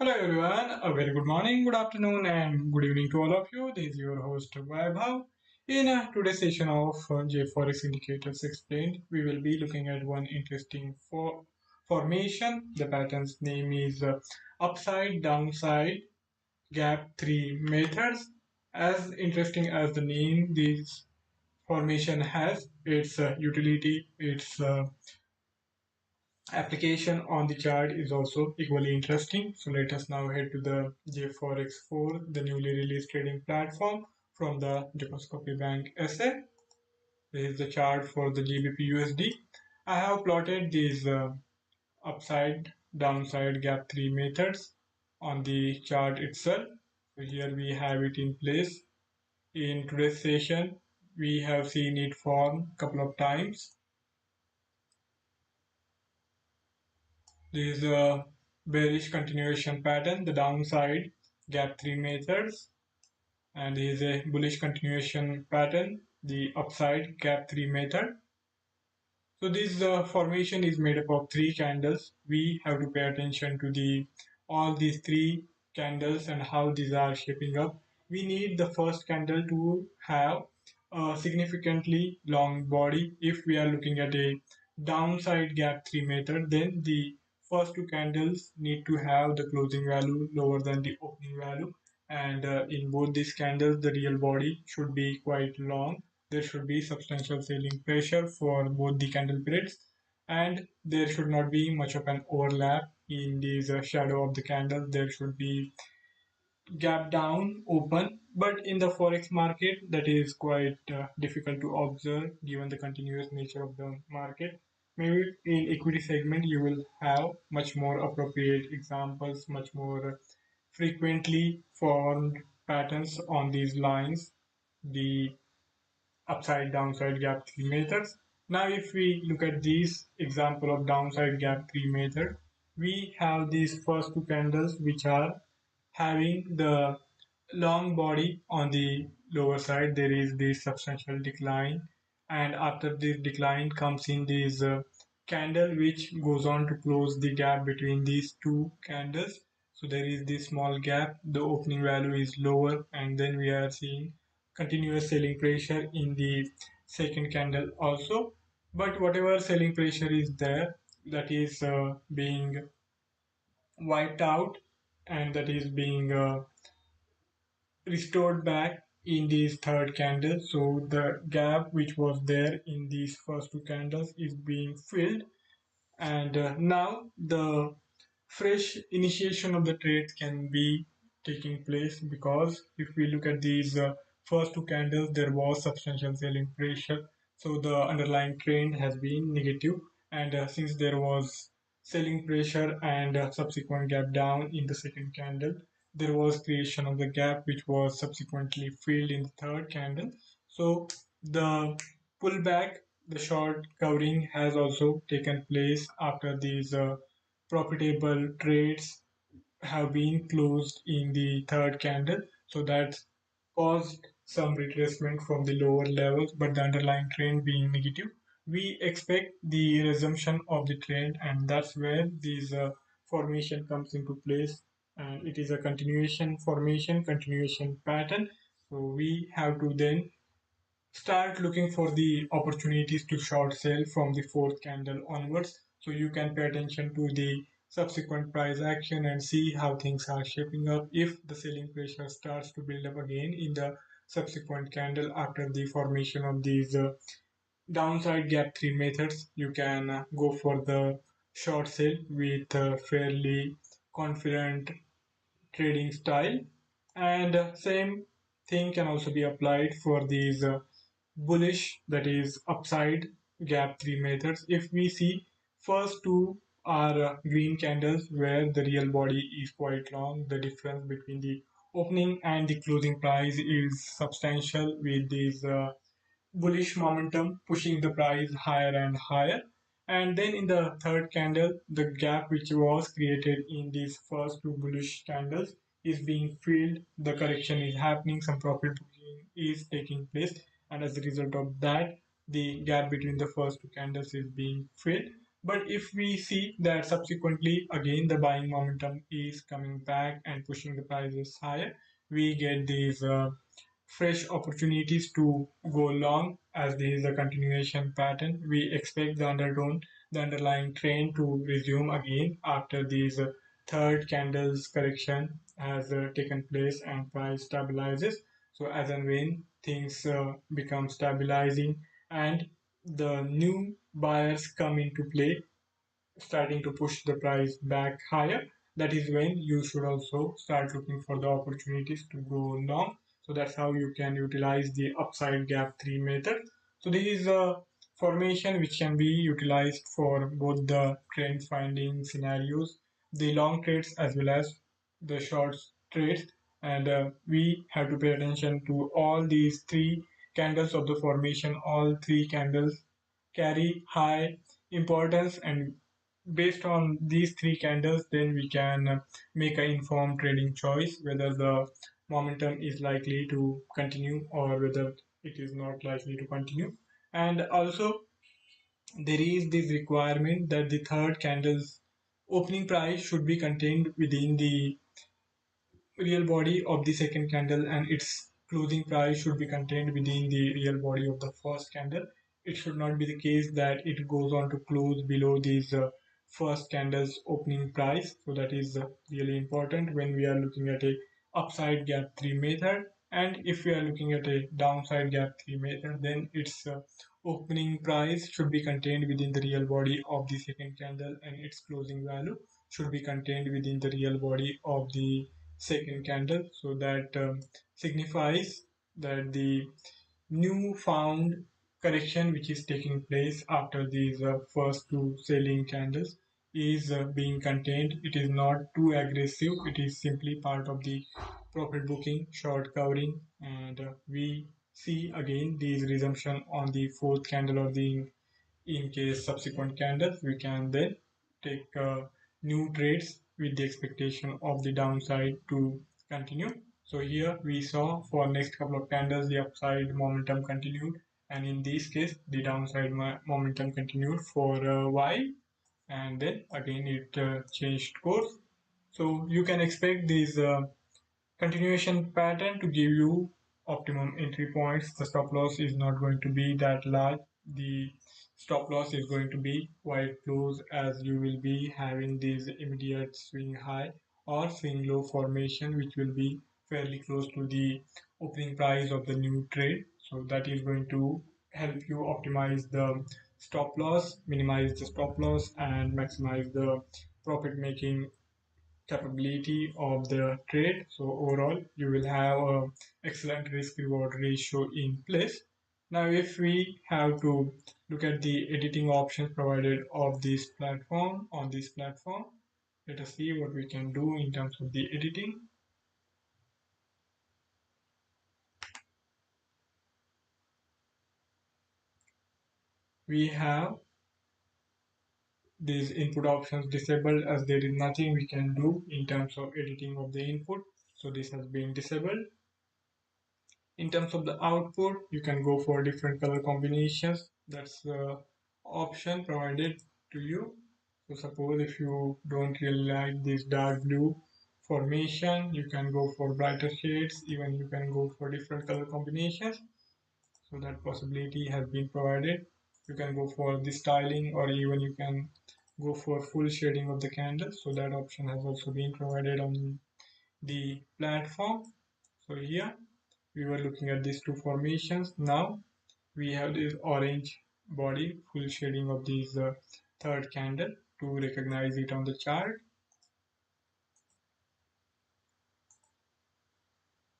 Hello everyone, a very good morning, good afternoon, and good evening to all of you. This is your host Vaibhav. In today's session of JForex Indicators Explained, we will be looking at one interesting formation. The pattern's name is upside downside gap 3 methods. As interesting as the name this formation has, its utility, its application on the chart is also equally interesting. So let us now head to the JForex 4, the newly released trading platform from the Dukascopy Bank SA. This is the chart for the GBP USD. I have plotted these upside, downside, gap 3 methods on the chart itself. So here we have it in place. In today's session, we have seen it form a couple of times. This is a bearish continuation pattern, the downside gap 3 methods, and there is a bullish continuation pattern, the upside gap 3 method. So this formation is made up of three candles. We have to pay attention to the all these three candles and how these are shaping up. We need the first candle to have a significantly long body. If we are looking at a downside gap 3 method, then the first two candles need to have the closing value lower than the opening value, and in both these candles the real body should be quite long. There should be substantial selling pressure for both the candle periods, and there should not be much of an overlap in this shadow of the candle. There should be gap down open, but in the forex market that is quite difficult to observe given the continuous nature of the market. Maybe in equity segment you will have much more appropriate examples, much more frequently formed patterns on these lines, the upside downside gap 3 methods. Now if we look at this example of downside gap 3 method, we have these first two candles which are having the long body on the lower side. There is this substantial decline, and after this decline comes in this candle which goes on to close the gap between these two candles. So there is this small gap, the opening value is lower, and then we are seeing continuous selling pressure in the second candle also. But whatever selling pressure is there, that is being wiped out, and that is being restored back in this third candle. So the gap which was there in these first two candles is being filled, and now the fresh initiation of the trades can be taking place, because if we look at these first two candles there was substantial selling pressure, so the underlying trend has been negative, and since there was selling pressure and subsequent gap down in the second candle, there was creation of the gap which was subsequently filled in the third candle. So the pullback, the short covering has also taken place after these profitable trades have been closed in the third candle. So that caused some retracement from the lower levels, but the underlying trend being negative, we expect the resumption of the trend, and that's where this formation comes into place. And it is a continuation formation, continuation pattern. So we have to then start looking for the opportunities to short sell from the fourth candle onwards. So you can pay attention to the subsequent price action and see how things are shaping up. If the selling pressure starts to build up again in the subsequent candle after the formation of these downside gap 3 methods, you can go for the short sale with fairly confident trading style. And same thing can also be applied for these bullish, that is upside gap 3 methods. If we see first two are green candles where the real body is quite long, the difference between the opening and the closing price is substantial, with these bullish momentum pushing the price higher and higher. And then in the third candle, the gap which was created in these first two bullish candles is being filled. The correction is happening, some profit booking is taking place, and as a result of that, the gap between the first two candles is being filled. But if we see that subsequently again the buying momentum is coming back and pushing the prices higher, we get these fresh opportunities to go long. As this is a continuation pattern, we expect the underlying trend to resume again after this third candle's correction has taken place and price stabilizes. So as and when things become stabilizing and the new buyers come into play, starting to push the price back higher, that is when you should also start looking for the opportunities to go long. So that's how you can utilize the upside gap 3 method. So this is a formation which can be utilized for both the trend finding scenarios, the long trades as well as the short trades. And we have to pay attention to all these three candles of the formation. All three candles carry high importance, and based on these three candles then we can make an informed trading choice whether the momentum is likely to continue or whether it is not likely to continue. And also there is this requirement that the third candle's opening price should be contained within the real body of the second candle, and its closing price should be contained within the real body of the first candle. It should not be the case that it goes on to close below this first candle's opening price. So that is really important when we are looking at a upside gap 3 method. And if we are looking at a downside gap 3 method, then its opening price should be contained within the real body of the second candle, and its closing value should be contained within the real body of the second candle. So that signifies that the new found correction which is taking place after these first two selling candles is being contained. It is not too aggressive, it is simply part of the profit booking short covering. And we see again these resumption on the fourth candle or the in case subsequent candles, we can then take new trades with the expectation of the downside to continue. So here we saw for next couple of candles the upside momentum continued, and in this case the downside momentum continued for a while, and then again it changed course. So you can expect these continuation pattern to give you optimum entry points. The stop loss is not going to be that large. The stop loss is going to be quite close, as you will be having this immediate swing high or swing low formation which will be fairly close to the opening price of the new trade. So that is going to help you optimize the stop loss, minimize the stop loss, and maximize the profit making capability of the trade. So overall, you will have a excellent risk reward ratio in place. Now, if we have to look at the editing options provided of this platform on this platform, let us see what we can do in terms of the editing. We have these input options disabled, as there is nothing we can do in terms of editing of the input. So this has been disabled. In terms of the output, you can go for different color combinations. That's the option provided to you. So suppose if you don't really like this dark blue formation, you can go for brighter shades. Even you can go for different color combinations. So that possibility has been provided. You can go for the styling, or even you can go for full shading of the candle. So that option has also been provided on the platform. So here we were looking at these two formations. Now we have this orange body, full shading of this third candle to recognize it on the chart.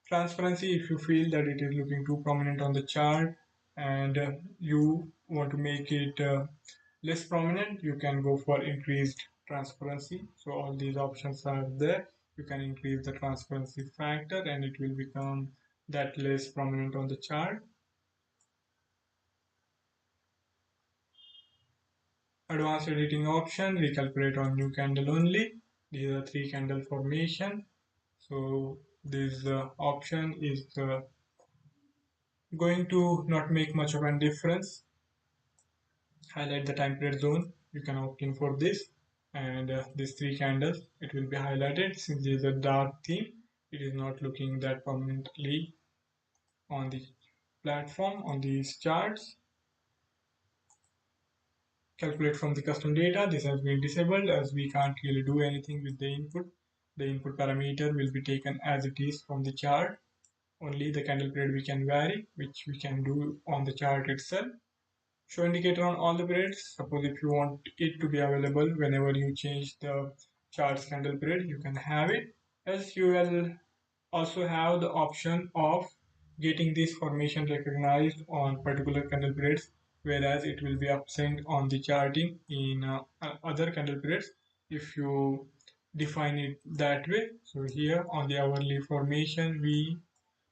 Transparency, if you feel that it is looking too prominent on the chart and you want to make it less prominent, you can go for increased transparency. So all these options are there. You can increase the transparency factor and it will become that less prominent on the chart. Advanced editing option, recalculate on new candle only. These are three candle formation. So this option is going to not make much of a difference. Highlight the time period zone. you can opt in for this. And these three candles, it will be highlighted. Since there is a dark theme, it is not looking that permanently on the platform on these charts. Calculate from the custom data, this has been disabled as we can't really do anything with the input. The input parameter will be taken as it is from the chart. Only the candle period we can vary, which we can do on the chart itself. Show indicator on all the periods. Suppose if you want it to be available whenever you change the chart's candle period, you can have it. Else you will also have the option of getting this formation recognized on particular candle periods, whereas it will be absent on the charting in other candle periods if you define it that way. So here on the hourly formation, we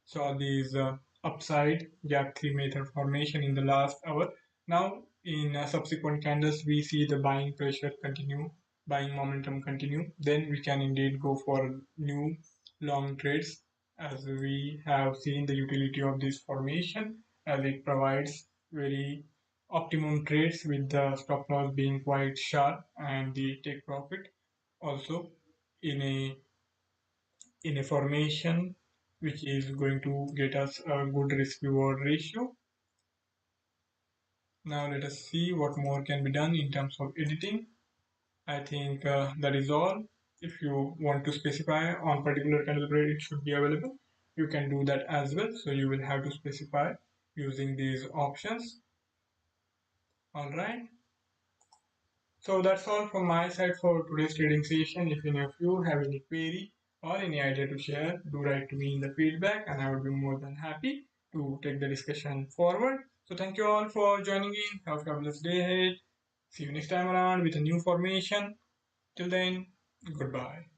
saw these upside gap 3 method formation in the last hour. Now in subsequent candles we see the buying pressure continue, buying momentum continue, then we can indeed go for new long trades, as we have seen the utility of this formation as it provides very optimum trades with the stop loss being quite sharp and the take profit also in a formation which is going to get us a good risk reward ratio. Now let us see what more can be done in terms of editing. I think that is all. If you want to specify on particular candle period it should be available, you can do that as well. So you will have to specify using these options. All right. So that's all from my side for today's trading session. If any of you have any query or any idea to share, do write to me in the feedback and I would be more than happy to take the discussion forward. So thank you all for joining in. Have a fabulous day ahead. See you next time around with a new formation. Till then, goodbye.